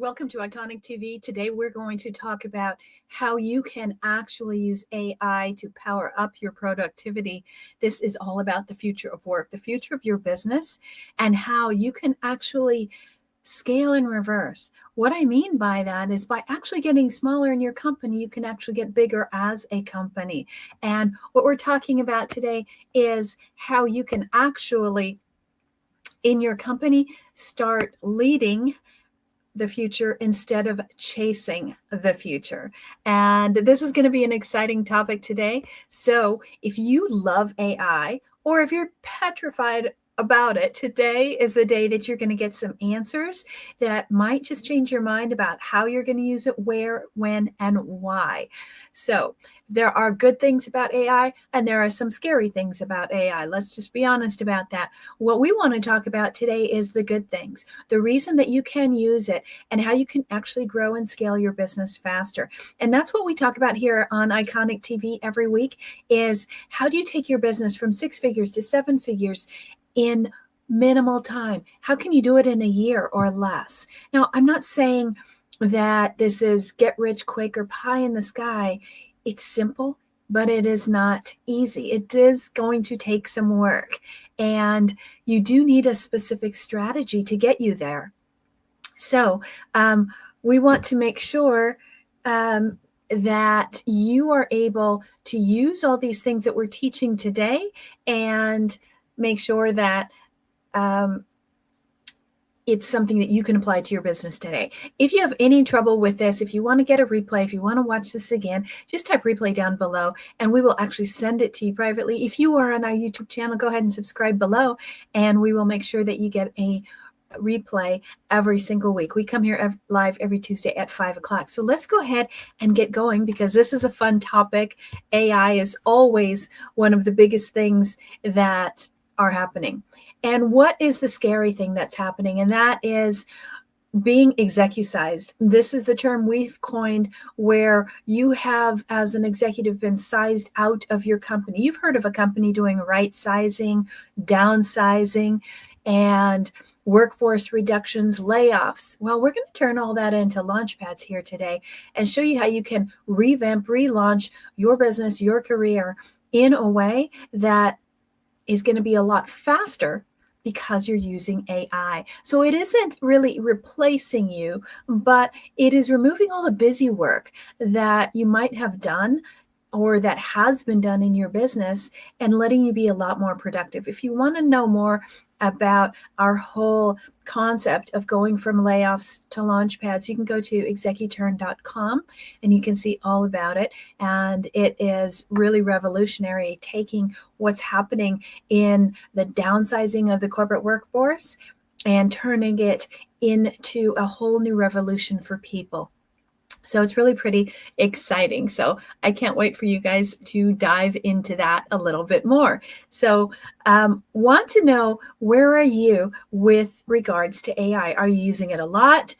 welcome to Iconic TV. Today we're going to talk about how you can actually use AI to power up your productivity. This is all about the future of work, the future of your business, and how you can actually scale in reverse. What I mean by that is by actually getting smaller in your company, you can actually get bigger as a company. And what we're talking about today is how you can actually, in your company, start leading the future instead of chasing the future. And this is going to be an exciting topic today. So if you love AI or if you're petrified about it, today is the day that you're going to get some answers that might just change your mind about how you're going to use it, where, when, and why. So there are good things about AI and there are some scary things about AI. Let's just be honest about that. What we want to talk about today is the good things, the reason that you can use it, and how you can actually grow and scale your business faster. And that's what we talk about here on Iconic TV every week is how do you take your business from 6 figures to 7 figures in minimal time? How can you do it in a year or less? Now, I'm not saying that this is get rich quick or pie in the sky. It's simple, but it is not easy. It is going to take some work, and you do need a specific strategy to get you there. So we want to make sure that you are able to use all these things that we're teaching today and make sure that it's something that you can apply to your business today. If you have any trouble with this, if you want to get a replay, if you want to watch this again, just type replay down below and we will actually send it to you privately. If you are on our YouTube channel, go ahead and subscribe below and we will make sure that you get a replay every single week. We come here live every Tuesday at 5 o'clock. So let's go ahead and get going because this is a fun topic. AI is always one of the biggest things that are happening. And what is the scary thing that's happening? And that is being execusized. This is the term we've coined where you have, as an executive, been sized out of your company. You've heard of a company doing right sizing, downsizing, and workforce reductions, layoffs. Well, we're going to turn all that into launchpads here today and show you how you can revamp, relaunch your business, your career in a way that is going to be a lot faster because you're using AI. So it isn't really replacing you, but it is removing all the busy work that you might have done or that has been done in your business and letting you be a lot more productive. If you want to know more about our whole concept of going from layoffs to launchpads, you can go to executurn.com and you can see all about it. And it is really revolutionary, taking what's happening in the downsizing of the corporate workforce and turning it into a whole new revolution for people. So it's really pretty exciting. So I can't wait for you guys to dive into that a little bit more. So want to know, where are you with regards to AI? Are you using it a lot?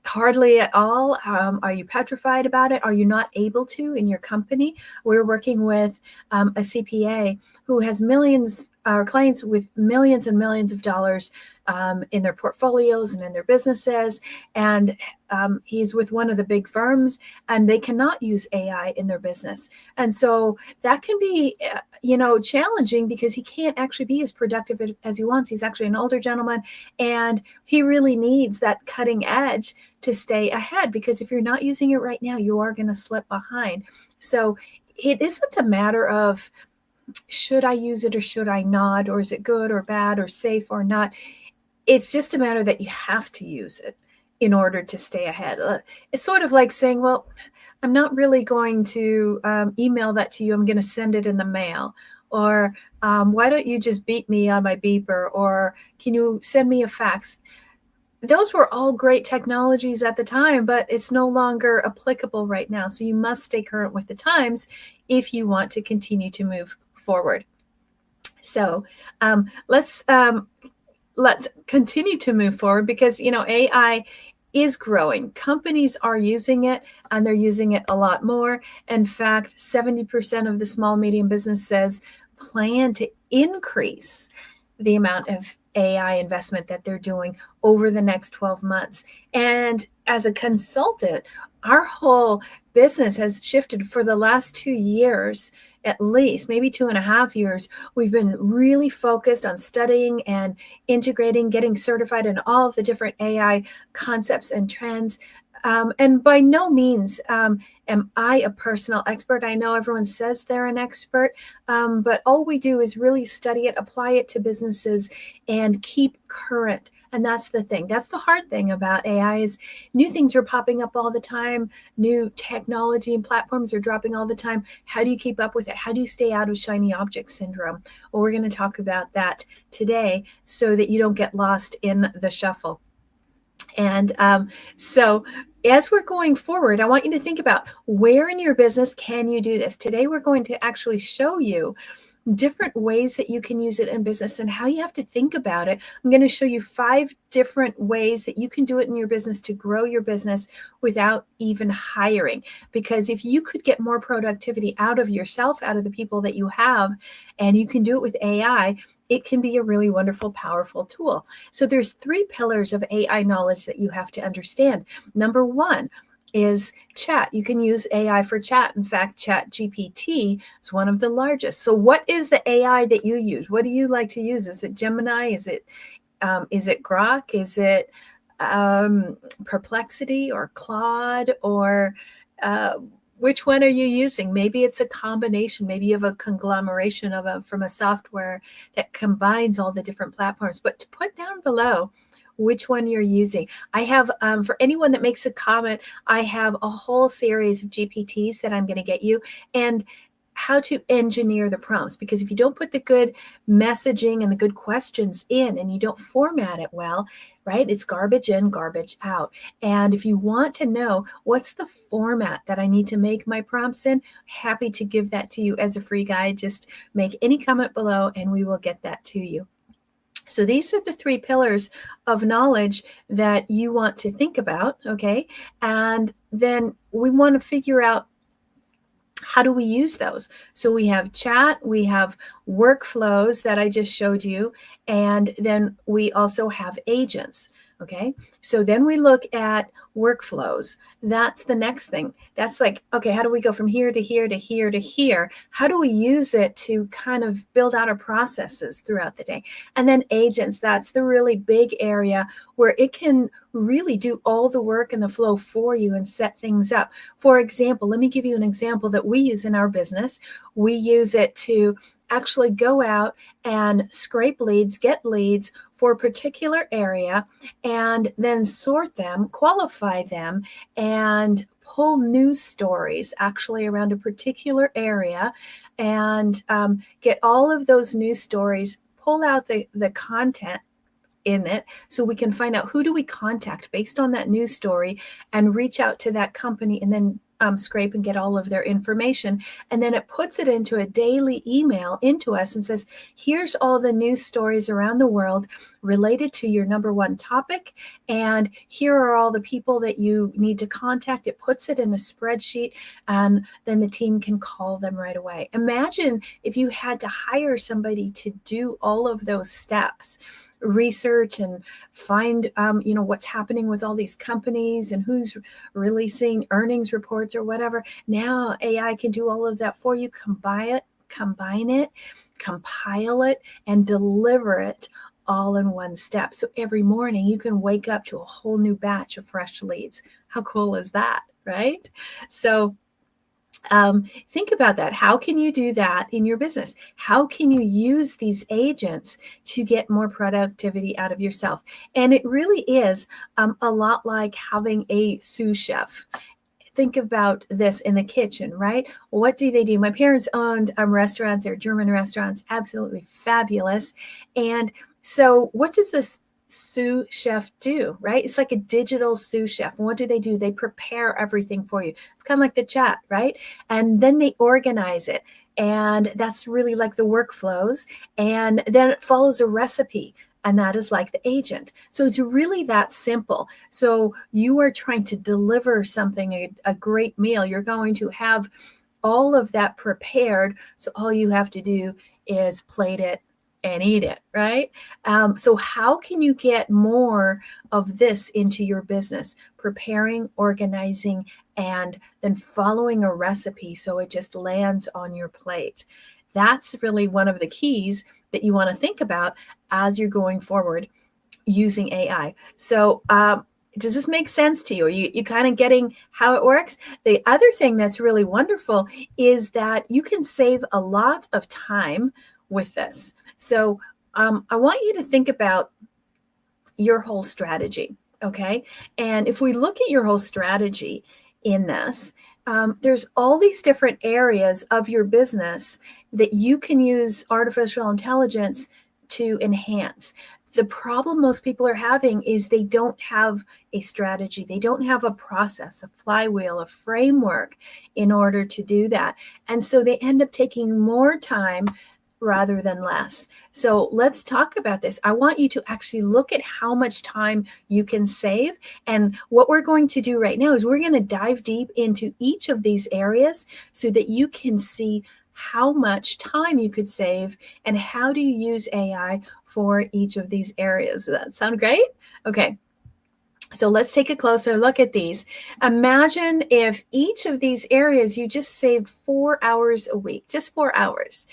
Hardly at all? Are you petrified about it? Are you not able to in your company? We're working with a CPA who has clients with millions and millions of dollars in their portfolios and in their businesses. And he's with one of the big firms and they cannot use AI in their business. And so that can be, challenging because he can't actually be as productive as he wants. He's actually an older gentleman and he really needs that cutting edge to stay ahead, because if you're not using it right now, you are going to slip behind. So it isn't a matter of should I use it or should I not, or is it good or bad or safe or not. It's just a matter that you have to use it in order to stay ahead. It's sort of like saying, well, I'm not really going to email that to you. I'm going to send it in the mail. Or why don't you just beep me on my beeper? Or can you send me a fax? Those were all great technologies at the time, but it's no longer applicable right now. So you must stay current with the times if you want to continue to move forward. So let's continue to move forward because, AI is growing. Companies are using it and they're using it a lot more. In fact, 70% of the small, medium businesses plan to increase the amount of AI investment that they're doing over the next 12 months. And as a consultant, our whole business has shifted for the last 2 years, at least, maybe 2.5 years. We've been really focused on studying and integrating, getting certified in all of the different AI concepts and trends. And by no means am I a personal expert. I know everyone says they're an expert, but all we do is really study it, apply it to businesses, and keep current. And that's the thing. That's the hard thing about AI is new things are popping up all the time. New technology and platforms are dropping all the time. How do you keep up with it? How do you stay out of shiny object syndrome? Well, we're going to talk about that today so that you don't get lost in the shuffle. And so as we're going forward, I want you to think about where in your business can you do this. Today, we're going to actually show you different ways that you can use it in business and how you have to think about it. I'm going to show you 5 different ways that you can do it in your business to grow your business without even hiring. Because if you could get more productivity out of yourself, out of the people that you have, and you can do it with AI, it can be a really wonderful, powerful tool. So there's 3 pillars of AI knowledge that you have to understand. Number 1 is chat. You can use AI for chat. In fact, Chat GPT is one of the largest. So what is the AI that you use? What do you like to use? Is it Gemini? Is it Grok? Is it Perplexity or Claude? Or which one are you using? Maybe it's a combination. Maybe you have a conglomeration from a software that combines all the different platforms. But to put down below which one you're using. I have, for anyone that makes a comment, I have a whole series of GPTs that I'm going to get you, and how to engineer the prompts. Because if you don't put the good messaging and the good questions in and you don't format it well, right, it's garbage in, garbage out. And if you want to know what's the format that I need to make my prompts in, happy to give that to you as a free guide. Just make any comment below and we will get that to you. So these are the 3 pillars of knowledge that you want to think about, okay? And then we want to figure out, how do we use those? So we have chat, we have workflows that I just showed you, and then we also have agents. Okay, so then we look at workflows. That's the next thing. That's like, okay, how do we go from here to here to here to here? How do we use it to kind of build out our processes throughout the day? And then agents, that's the really big area where it can really do all the work and the flow for you and set things up. For example, let me give you an example that we use in our business. We use it to actually go out and scrape leads, get leads for a particular area, and then sort them, qualify them, and pull news stories actually around a particular area, and get all of those news stories, pull out the content in it so we can find out who do we contact based on that news story and reach out to that company and then scrape and get all of their information. And then it puts it into a daily email into us and says, here's all the news stories around the world related to your number 1 topic. And here are all the people that you need to contact. It puts it in a spreadsheet and then the team can call them right away. Imagine if you had to hire somebody to do all of those steps, research and find what's happening with all these companies and who's releasing earnings reports or whatever. Now AI can do all of that for you, combine it, compile it, and deliver it all in one step. So every morning you can wake up to a whole new batch of fresh leads. How cool is that, right? So think about that. How can you do that in your business? How can you use these agents to get more productivity out of yourself? And it really is a lot like having a sous chef. Think about this in the kitchen, right? What do they do? My parents owned restaurants. They're German restaurants, absolutely fabulous. And so what does this sous chef do, right? It's like a digital sous chef. And what do? They prepare everything for you. It's kind of like the chat, right? And then they organize it. And that's really like the workflows. And then it follows a recipe. And that is like the agent. So it's really that simple. So you are trying to deliver something, a great meal. You're going to have all of that prepared. So all you have to do is plate it and eat it, right? So how can you get more of this into your business? Preparing, organizing, and then following a recipe so it just lands on your plate. That's really one of the keys that you want to think about as you're going forward using AI. So, does this make sense to you? Are you kind of getting how it works? The other thing that's really wonderful is that you can save a lot of time with this. So, I want you to think about your whole strategy, okay? And if we look at your whole strategy in this, there's all these different areas of your business that you can use artificial intelligence to enhance. The problem most people are having is they don't have a strategy. They don't have a process, a flywheel, a framework in order to do that. And so they end up taking more time rather than less. So let's talk about this. I want you to actually look at how much time you can save. And what we're going to do right now is we're going to dive deep into each of these areas so that you can see how much time you could save and how do you use AI for each of these areas. Does that sound great? Okay. So let's take a closer look at these. Imagine if each of these areas you just saved 4 hours a week, just 4 hours.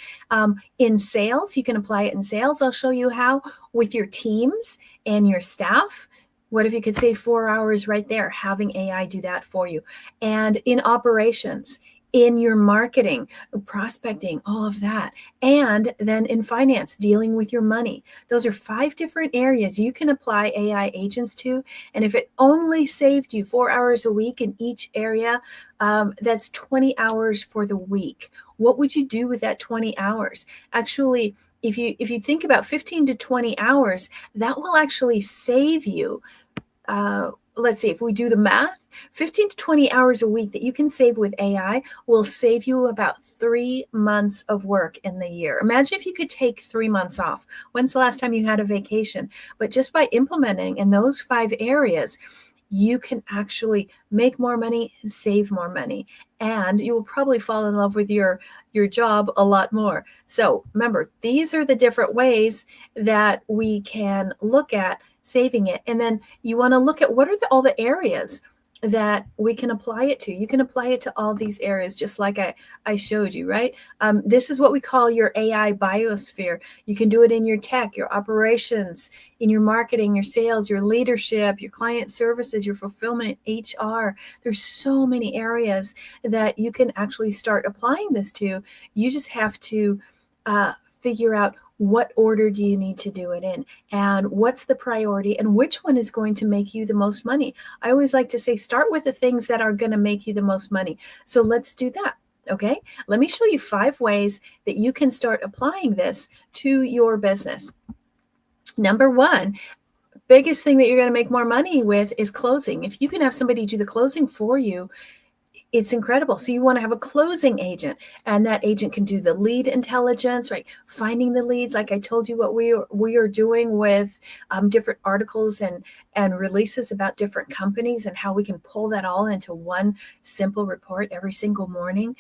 In sales, you can apply it in sales. I'll show you how with your teams and your staff. What if you could save 4 hours right there, having AI do that for you? And in operations, in your marketing, prospecting, all of that. And then in finance, dealing with your money. Those are 5 different areas you can apply AI agents to. And if it only saved you 4 hours a week in each area, that's 20 hours for the week. What would you do with that 20 hours? Actually, if you think about 15 to 20 hours, that will actually save you let's see, if we do the math, 15 to 20 hours a week that you can save with AI will save you about 3 months of work in the year. Imagine if you could take 3 months off. When's the last time you had a vacation? But just by implementing in those 5 areas, you can actually make more money, save more money, and you will probably fall in love with your job a lot more. So remember, these are the different ways that we can look at saving it. And then you want to look at what are all the areas that we can apply it to. You can apply it to all these areas, just like I showed you, right? This is what we call your AI biosphere. You can do it in your tech, your operations, in your marketing, your sales, your leadership, your client services, your fulfillment, HR. There's so many areas that you can actually start applying this to. You just have to figure out what order do you need to do it in, and what's the priority, and which one is going to make you the most money. I always like to say, start with the things that are going to make you the most money. So let's do that. Okay, let me show you 5 ways that you can start applying this to your business. Number 1, biggest thing that you're going to make more money with is closing. If you can have somebody do the closing for you, it's incredible. So you want to have a closing agent, and that agent can do the lead intelligence, right? Finding the leads, like I told you what we are doing with different articles and releases about different companies and how we can pull that all into one simple report every single morning.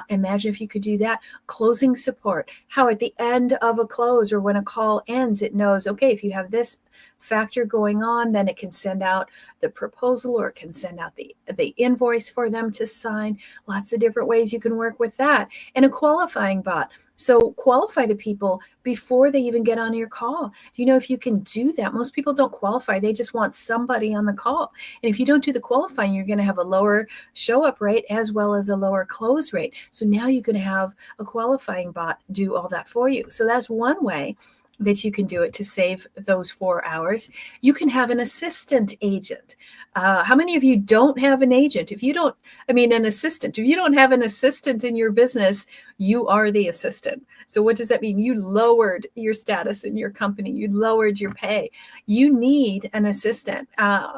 Imagine if you could do that. Closing support, how at the end of a close or when a call ends, it knows, okay, if you have this factor going on, then it can send out the proposal or it can send out the invoice for them to sign. Lots of different ways you can work with that. And a qualifying bot. So qualify the people before they even get on your call. Do you know if you can do that? Most people don't qualify. They just want somebody on the call. And if you don't do the qualifying, you're going to have a lower show up rate as well as a lower close rate. So now you're going to have a qualifying bot do all that for you. So that's one way that you can do it to save those 4 hours. You can have an assistant agent. How many of you don't have an agent? An assistant. If you don't have an assistant in your business, you are the assistant. So what does that mean? You lowered your status in your company. You lowered your pay. You need an assistant.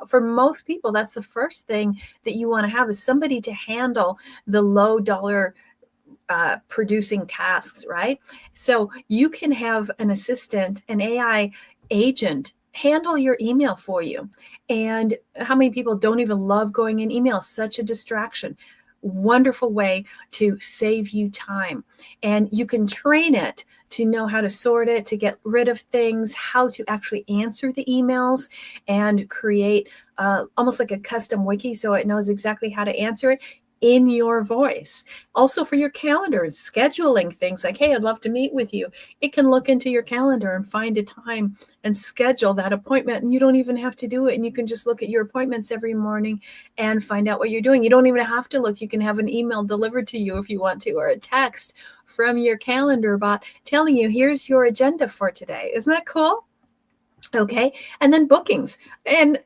For most people, that's the first thing that you want to have is somebody to handle the low dollar producing tasks, right? So you can have an assistant, an AI agent handle your email for you. And how many people don't even love going in email? Such a distraction. wonderful way to save you time. And you can train it to know how to sort it, to get rid of things, how to actually answer the emails, and create almost like a custom wiki so it knows exactly how to answer it in your voice. Also for your calendar, scheduling things like, hey, I'd love to meet with you. It can look into your calendar and find a time and schedule that appointment. And you don't even have to do it. And you can just look at your appointments every morning and find out what you're doing. You don't even have to look. You can have an email delivered to you if you want to, or a text from your calendar bot telling you, here's your agenda for today. Isn't that cool? Okay. And then bookings. And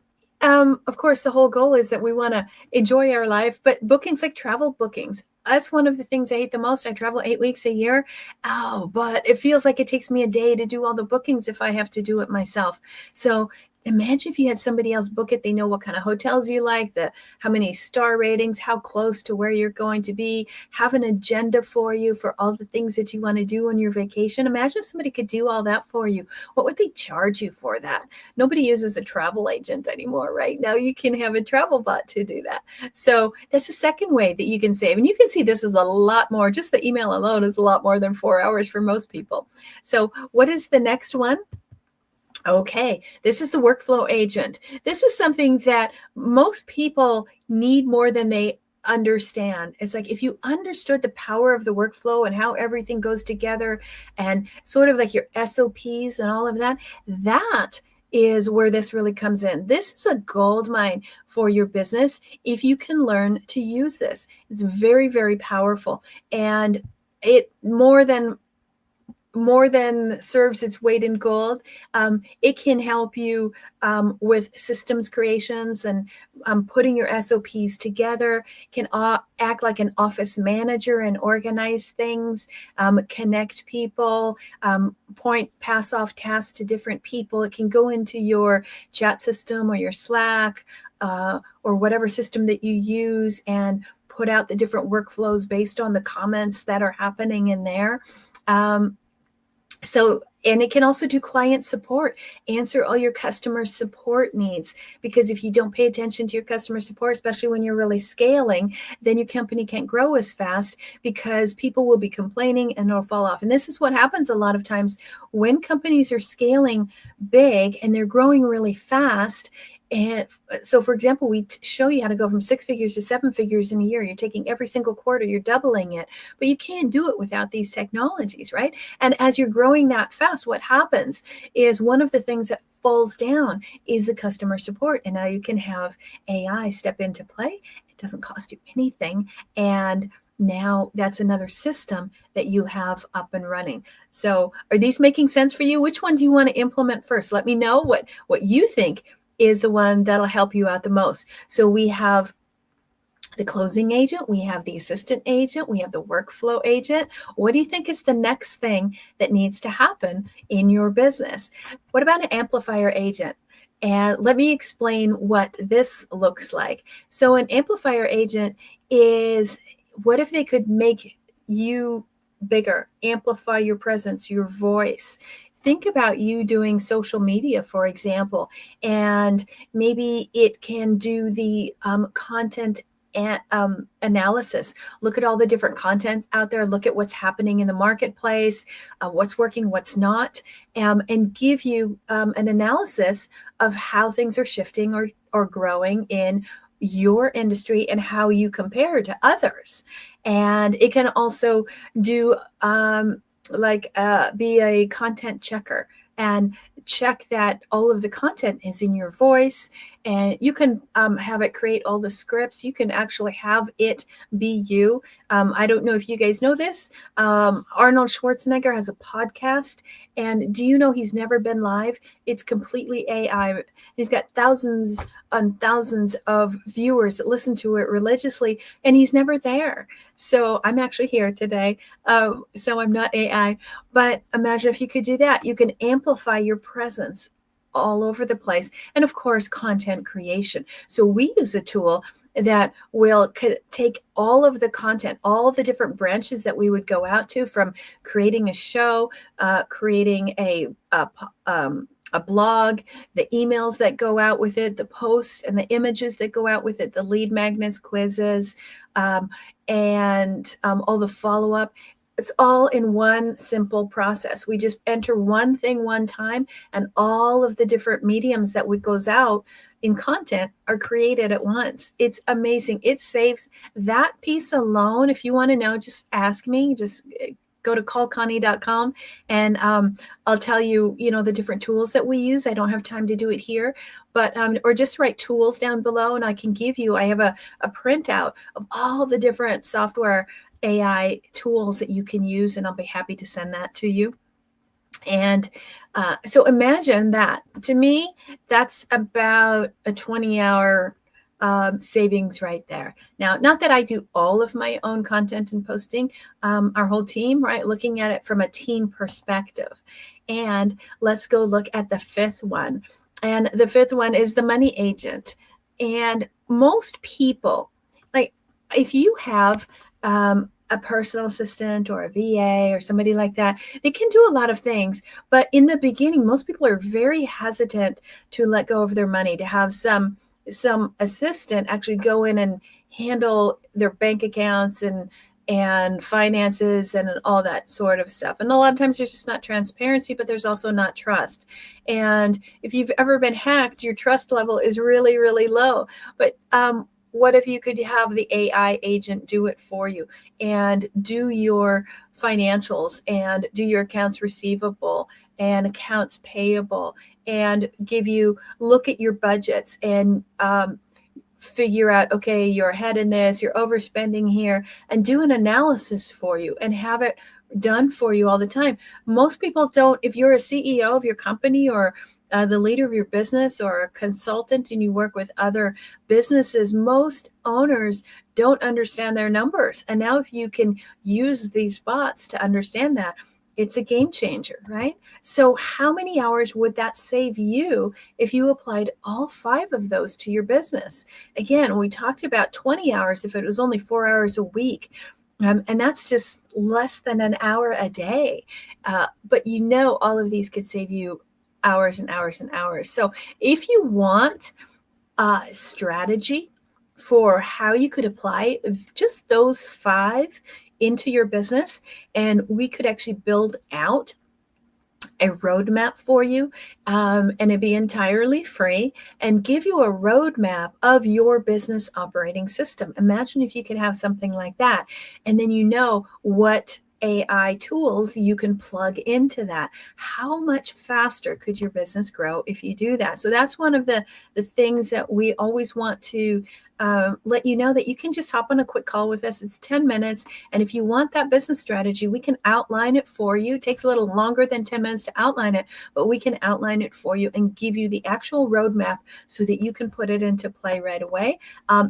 of course, the whole goal is that we want to enjoy our life, but bookings like travel bookings, that's one of the things I hate the most. I travel 8 weeks a year. Oh, but it feels like it takes me a day to do all the bookings if I have to do it myself. So imagine if you had somebody else book it. They know what kind of hotels you like, how many star ratings, how close to where you're going to be, have an agenda for you for all the things that you want to do on your vacation. Imagine if somebody could do all that for you. What would they charge you for that? Nobody uses a travel agent anymore, right? Now you can have a travel bot to do that. So that's the second way that you can save. And you can see this is a lot more, just the email alone is a lot more than 4 hours for most people. So what is the next one? Okay, this is the workflow agent. This is something that most people need more than they understand. It's like if you understood the power of the workflow and how everything goes together and sort of like your SOPs and all of that, that is where this really comes in. This is a gold mine for your business if you can learn to use this. It's very, very powerful, and it more than serves its weight in gold. It can help you with systems creations and putting your SOPs together, can act like an office manager and organize things, connect people, pass off tasks to different people. It can go into your chat system or your Slack or whatever system that you use and put out the different workflows based on the comments that are happening in there. And it can also do client support, answer all your customer support needs. Because if you don't pay attention to your customer support, especially when you're really scaling, then your company can't grow as fast because people will be complaining and it'll fall off. And this is what happens a lot of times when companies are scaling big and they're growing really fast. And so, for example, we show you how to go from 6 figures to 7 figures in a year. You're taking every single quarter, you're doubling it, but you can't do it without these technologies, right? And as you're growing that fast, what happens is one of the things that falls down is the customer support. And now you can have AI step into play. It doesn't cost you anything. And now that's another system that you have up and running. So are these making sense for you? Which one do you want to implement first? Let me know what you think is the one that'll help you out the most. So we have the closing agent, we have the assistant agent, we have the workflow agent. What do you think is the next thing that needs to happen in your business? What about an amplifier agent? And let me explain what this looks like. So an amplifier agent is, what if they could make you bigger, amplify your presence, your voice? Think about you doing social media, for example, and maybe it can do the content analysis. Look at all the different content out there. Look at what's happening in the marketplace, what's working, what's not, and give you an analysis of how things are shifting or growing in your industry and how you compare to others. And it can also do be a content checker and check that all of the content is in your voice. And you can have it create all the scripts. You can actually have it be you. I don't know if you guys know this. Arnold Schwarzenegger has a podcast. And do you know he's never been live? It's completely AI. He's got thousands and thousands of viewers that listen to it religiously, and he's never there. So I'm actually here today. So I'm not AI. But imagine if you could do that. You can amplify your presence all over the place. And of course, content creation. So we use a tool that will take all of the content, all the different branches that we would go out to, from creating a show, creating a a blog, the emails that go out with it, the posts and the images that go out with it, the lead magnets, quizzes, and all the follow-up. It's all in one simple process. We just enter one thing one time, and all of the different mediums that goes out in content are created at once. It's amazing. It saves that piece alone. If you want to know, just ask me. Just go to callconnie.com and I'll tell you, the different tools that we use. I don't have time to do it here, but or just write tools down below and I can give you, I have a printout of all the different software AI tools that you can use, and I'll be happy to send that to you. And so imagine that. To me, that's about a 20-hour savings right there. Now, not that I do all of my own content and posting, our whole team, right? Looking at it from a team perspective. And let's go look at the fifth one. And the fifth one is the money agent. And most people, like if you have a personal assistant or a VA or somebody like that, they can do a lot of things. But in the beginning, most people are very hesitant to let go of their money, to have some assistant actually go in and handle their bank accounts and finances and all that sort of stuff. And a lot of times there's just not transparency, but there's also not trust. And if you've ever been hacked, your trust level is really, really low. But what if you could have the AI agent do it for you and do your financials and do your accounts receivable and accounts payable and look at your budgets and figure out, okay, you're ahead in this, you're overspending here, and do an analysis for you and have it done for you all the time. Most people don't. If you're a CEO of your company or the leader of your business or a consultant and you work with other businesses, most owners don't understand their numbers. And now if you can use these bots to understand that, it's a game changer, right? So how many hours would that save you if you applied all 5 of those to your business? Again, we talked about 20 hours if it was only 4 hours a week. And that's just less than an hour a day. But all of these could save you hours and hours and hours. So if you want a strategy for how you could apply just those 5 into your business, and we could actually build out a roadmap for you, and it'd be entirely free and give you a roadmap of your business operating system. Imagine if you could have something like that, and then what AI tools you can plug into that. How much faster could your business grow if you do that? So that's one of the things that we always want to let you know, that you can just hop on a quick call with us. It's 10 minutes. And if you want that business strategy, we can outline it for you. It takes a little longer than 10 minutes to outline it, but we can outline it for you and give you the actual roadmap so that you can put it into play right away.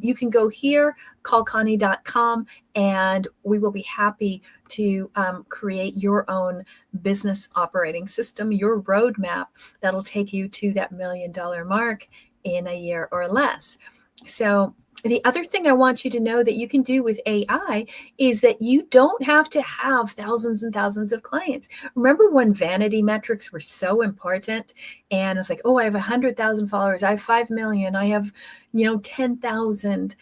You can go here, callconnie.com, and we will be happy to create your own business operating system, your roadmap that'll take you to that $1 million mark in a year or less. So the other thing I want you to know that you can do with AI is that you don't have to have thousands and thousands of clients. Remember when vanity metrics were so important? And it's like, oh, I have 100,000 followers, I have 5 million, I have 10,000.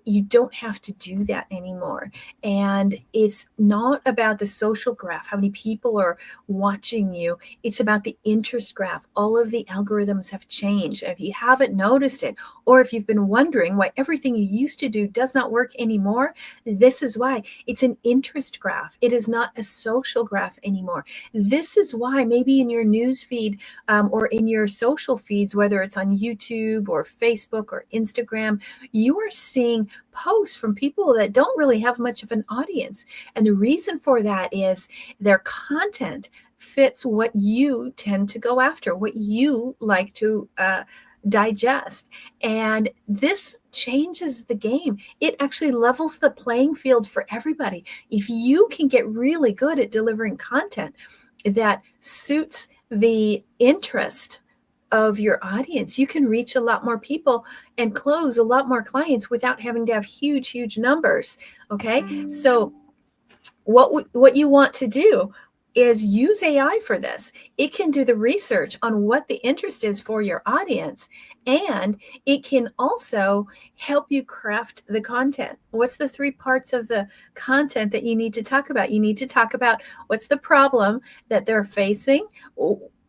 You don't have to do that anymore. And it's not about the social graph, how many people are watching you. It's about the interest graph. All of the algorithms have changed. If you haven't noticed it, or if you've been wondering why everything you used to do does not work anymore, this is why. It's an interest graph. It is not a social graph anymore. This is why maybe in your news feed or in your social feeds, whether it's on YouTube or Facebook or Instagram, you are seeing posts from people that don't really have much of an audience. And the reason for that is their content fits what you tend to go after, what you like to digest. And this changes the game. It actually levels the playing field for everybody. If you can get really good at delivering content that suits the interest of your audience, you can reach a lot more people and close a lot more clients without having to have huge numbers. Okay. So what you want to do is use AI for this. It can do the research on what the interest is for your audience, and it can also help you craft the content. What's the three parts of the content that you need to talk about? You need to talk about what's the problem that they're facing.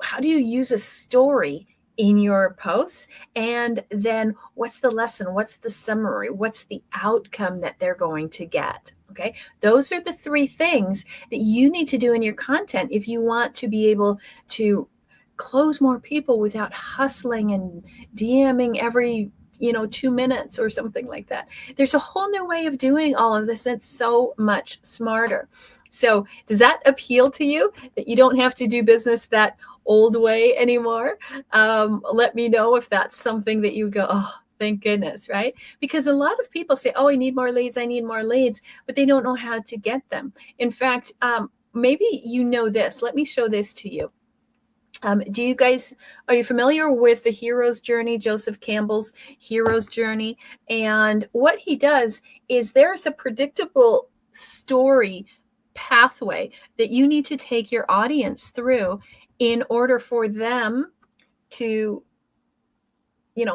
How do you use a story in your posts? And then what's the lesson? What's the summary? What's the outcome that they're going to get? Okay, those are the three things that you need to do in your content if you want to be able to close more people without hustling and DMing every 2 minutes or something like that. There's a whole new way of doing all of this that's so much smarter. So does that appeal to you, that you don't have to do business that old way anymore? Let me know if that's something that you go, oh, thank goodness, right? Because a lot of people say, oh, I need more leads, but they don't know how to get them. In fact, maybe you know this. Let me show this to you. Are you familiar with the hero's journey, Joseph Campbell's hero's journey? And what he does is there's a predictable story pathway that you need to take your audience through in order for them to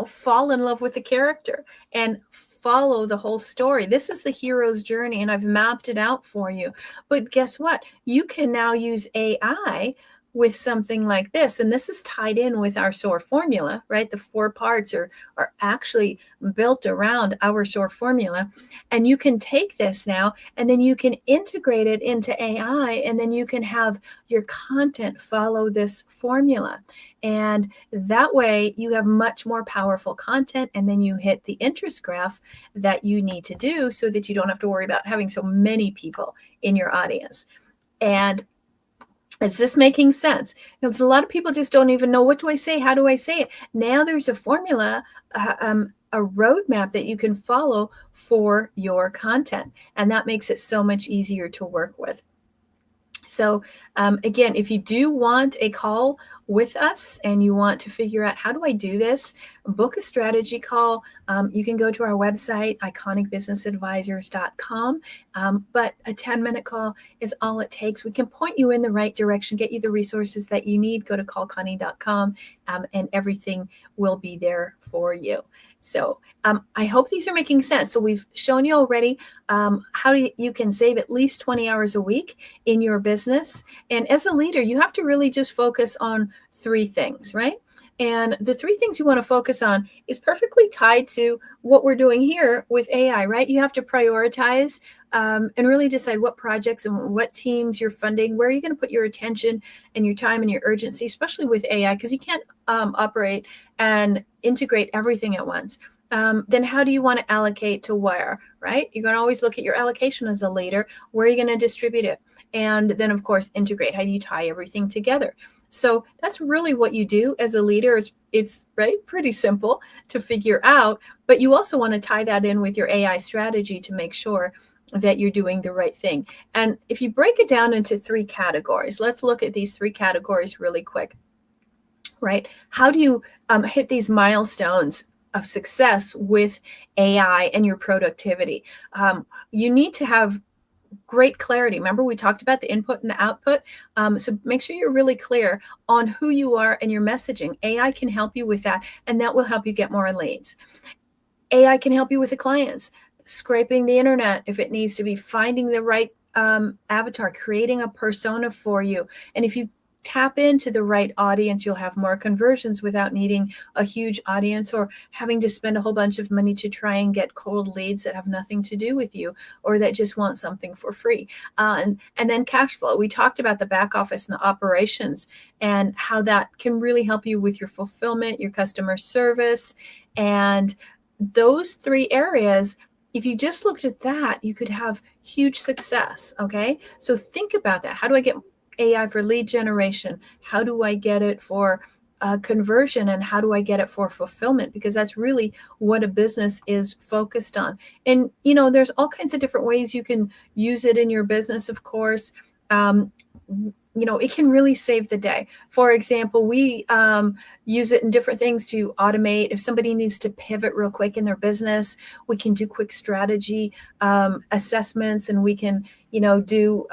fall in love with the character and follow the whole story. This is the hero's journey, and I've mapped it out for you. But guess what? You can now use AI with something like this, and this is tied in with our SOAR formula, right? The 4 parts are actually built around our SOAR formula, and you can take this now and then you can integrate it into AI, and then you can have your content follow this formula, and that way you have much more powerful content, and then you hit the interest graph that you need to do so that you don't have to worry about having so many people in your audience. And is this making sense? Because a lot of people just don't even know, what do I say? How do I say it? Now there's a formula, a roadmap that you can follow for your content. And that makes it so much easier to work with. So again, if you do want a call with us and you want to figure out, how do I do this? Book a strategy call. You can go to our website, iconicbusinessadvisors.com. But a 10-minute call is all it takes. We can point you in the right direction, get you the resources that you need. Go to callconnie.com, and everything will be there for you. So I hope these are making sense. So we've shown you already how you can save at least 20 hours a week in your business. And as a leader, you have to really just focus on 3 things, right? And the 3 things you want to focus on is perfectly tied to what we're doing here with AI, right? You have to prioritize and really decide what projects and what teams you're funding, where are you going to put your attention and your time and your urgency, especially with AI, because you can't operate and integrate everything at once. Then how do you want to allocate to where, right? You're going to always look at your allocation as a leader. Where are you going to distribute it? And then, of course, integrate. How do you tie everything together? So that's really what you do as a leader. It's right, pretty simple to figure out, but you also want to tie that in with your AI strategy to make sure that you're doing the right thing. And if you break it down into 3 categories, let's look at these 3 categories really quick, right? How do you hit these milestones of success with AI and your productivity? You need to have great clarity. Remember, we talked about the input and the output. So make sure you're really clear on who you are and your messaging. AI can help you with that, and that will help you get more leads. AI can help you with the clients, scraping the internet if it needs to be, finding the right avatar, creating a persona for you. And if you tap into the right audience, you'll have more conversions without needing a huge audience or having to spend a whole bunch of money to try and get cold leads that have nothing to do with you or that just want something for free. And then cash flow. We talked about the back office and the operations and how that can really help you with your fulfillment, your customer service, and those 3 areas. If you just looked at that, you could have huge success. Okay. So think about that. How do I get AI for lead generation? How do I get it for conversion? And how do I get it for fulfillment? Because that's really what a business is focused on. And, there's all kinds of different ways you can use it in your business, of course. It can really save the day. For example, we use it in different things to automate. If somebody needs to pivot real quick in their business, we can do quick strategy assessments, and we can, do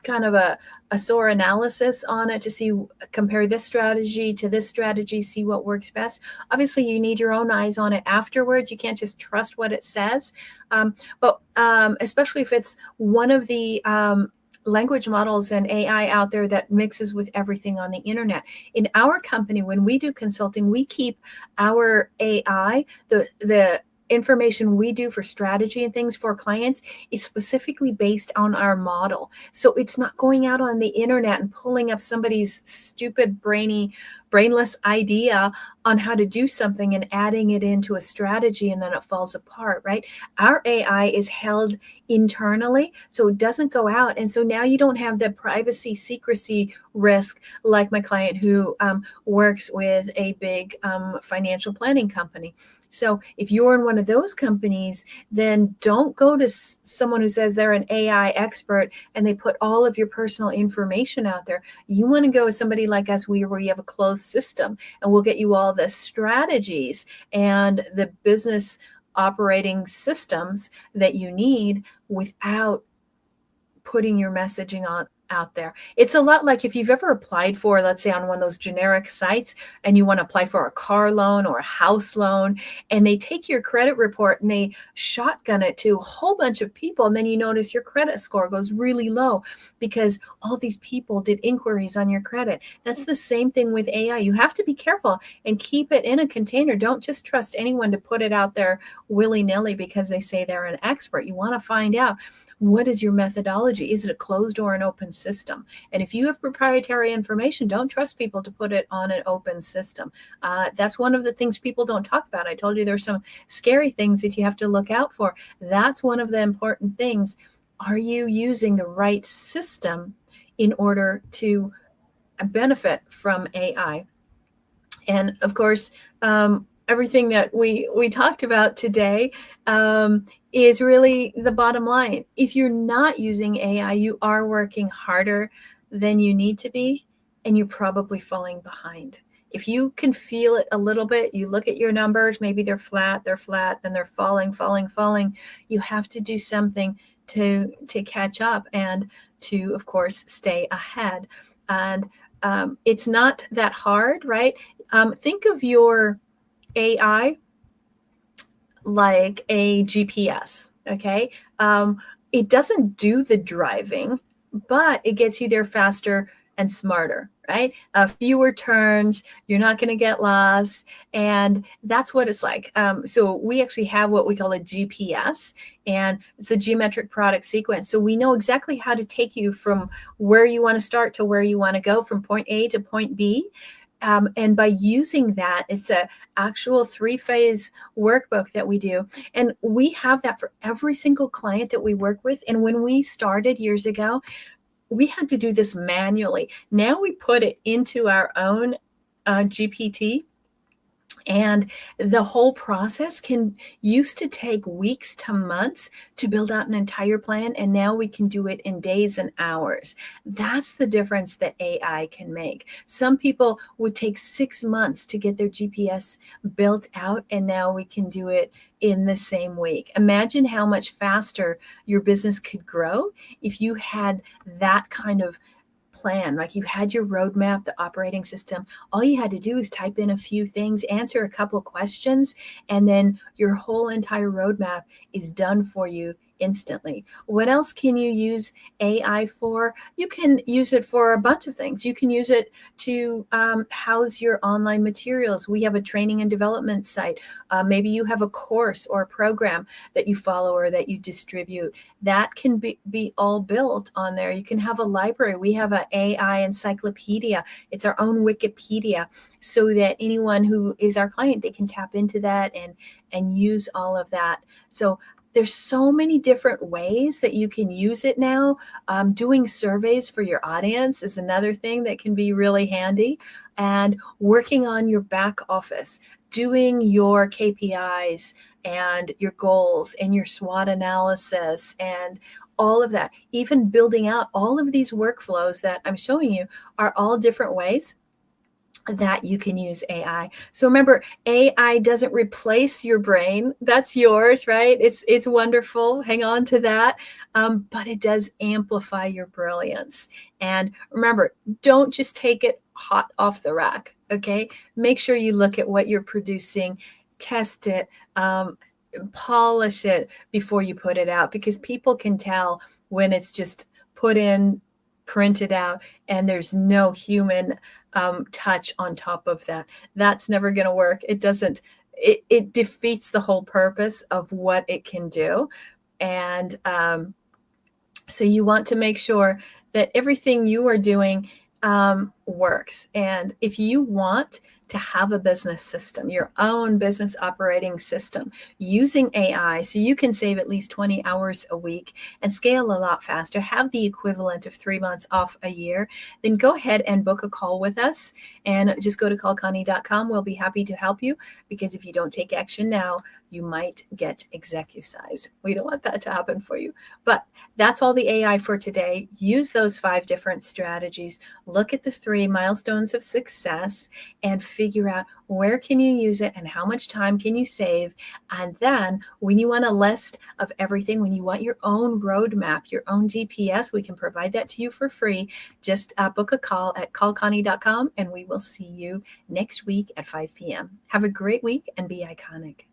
kind of a SOAR analysis on it to see, compare this strategy to this strategy, see what works best. Obviously, you need your own eyes on it afterwards. You can't just trust what it says. But especially if it's one of the language models and AI out there that mixes with everything on the internet. In our company, when we do consulting, we keep our AI, the information we do for strategy and things for clients is specifically based on our model. So it's not going out on the internet and pulling up somebody's stupid, brainless idea on how to do something and adding it into a strategy, and then it falls apart, right? Our AI is held internally, so it doesn't go out. And so now you don't have the privacy secrecy risk like my client who works with a big financial planning company. So if you're in one of those companies, then don't go to someone who says they're an AI expert and they put all of your personal information out there. You want to go with somebody like us where you have a closed system, and we'll get you all the strategies and the business operating systems that you need without putting your messaging out there. It's a lot like if you've ever applied for, let's say on one of those generic sites, and you want to apply for a car loan or a house loan, and they take your credit report and they shotgun it to a whole bunch of people, and then you notice your credit score goes really low because all these people did inquiries on your credit. That's the same thing with AI. You have to be careful and keep it in a container. Don't just trust anyone to put it out there willy-nilly because they say they're an expert. You want to find out, what is your methodology? Is it a closed or an open system? And if you have proprietary information, don't trust people to put it on an open system. That's one of the things people don't talk about. I told you there's some scary things that you have to look out for. That's one of the important things. Are you using the right system in order to benefit from AI? And of course, everything that we talked about today is really the bottom line. If you're not using AI, you are working harder than you need to be, and you're probably falling behind. If you can feel it a little bit, you look at your numbers, maybe they're flat, then they're falling. You have to do something to catch up and to, of course, stay ahead. And it's not that hard, right? Think of your AI like a GPS, okay? It doesn't do the driving, but it gets you there faster and smarter, right? Fewer turns, you're not going to get lost, and that's what it's like. So we actually have what we call a GPS, and it's a geometric product sequence. So we know exactly how to take you from where you want to start to where you want to go, from point A to point B. And by using that, it's a actual 3-phase workbook that we do. And we have that for every single client that we work with. And when we started years ago, we had to do this manually. Now we put it into our own GPT. And the whole process used to take weeks to months to build out an entire plan, and now we can do it in days and hours. That's the difference that AI can make. Some people would take 6 months to get their GPS built out, and now we can do it in the same week. Imagine how much faster your business could grow if you had that kind of plan. Like you had your roadmap, the operating system. All you had to do is type in a few things, answer a couple questions, and then your whole entire roadmap is done for you instantly. What else can you use AI for? You can use it for a bunch of things. You can use it to house your online materials. We have a training and development site. Maybe you have a course or a program that you follow or that you distribute. That can be all built on there. You can have a library. We have an AI encyclopedia. It's our own Wikipedia, so that anyone who is our client, they can tap into that and use all of that. So there's so many different ways that you can use it now. Doing surveys for your audience is another thing that can be really handy. And working on your back office, doing your KPIs and your goals and your SWOT analysis and all of that. Even building out all of these workflows that I'm showing you are all different ways that you can use AI. So remember, AI doesn't replace your brain. That's yours, right? It's wonderful. Hang on to that. But it does amplify your brilliance. And remember, don't just take it hot off the rack. Okay, make sure you look at what you're producing, test it, polish it before you put it out, because people can tell when it's just put in, printed out, and there's no human touch on top of that. That's never going to work. It doesn't, it defeats the whole purpose of what it can do. And so you want to make sure that everything you are doing works. And if you want to have a business system, your own business operating system using AI, so you can save at least 20 hours a week and scale a lot faster, have the equivalent of 3 months off a year, then go ahead and book a call with us and just go to callconnie.com. We'll be happy to help you, because if you don't take action now, you might get executized. We don't want that to happen for you. But that's all the AI for today. Use those 5 different strategies. Look at the 3 milestones of success and figure out where can you use it and how much time can you save. And then when you want a list of everything, when you want your own roadmap, your own GPS, we can provide that to you for free. Just book a call at callconnie.com, and we will see you next week at 5 p.m. Have a great week and be iconic.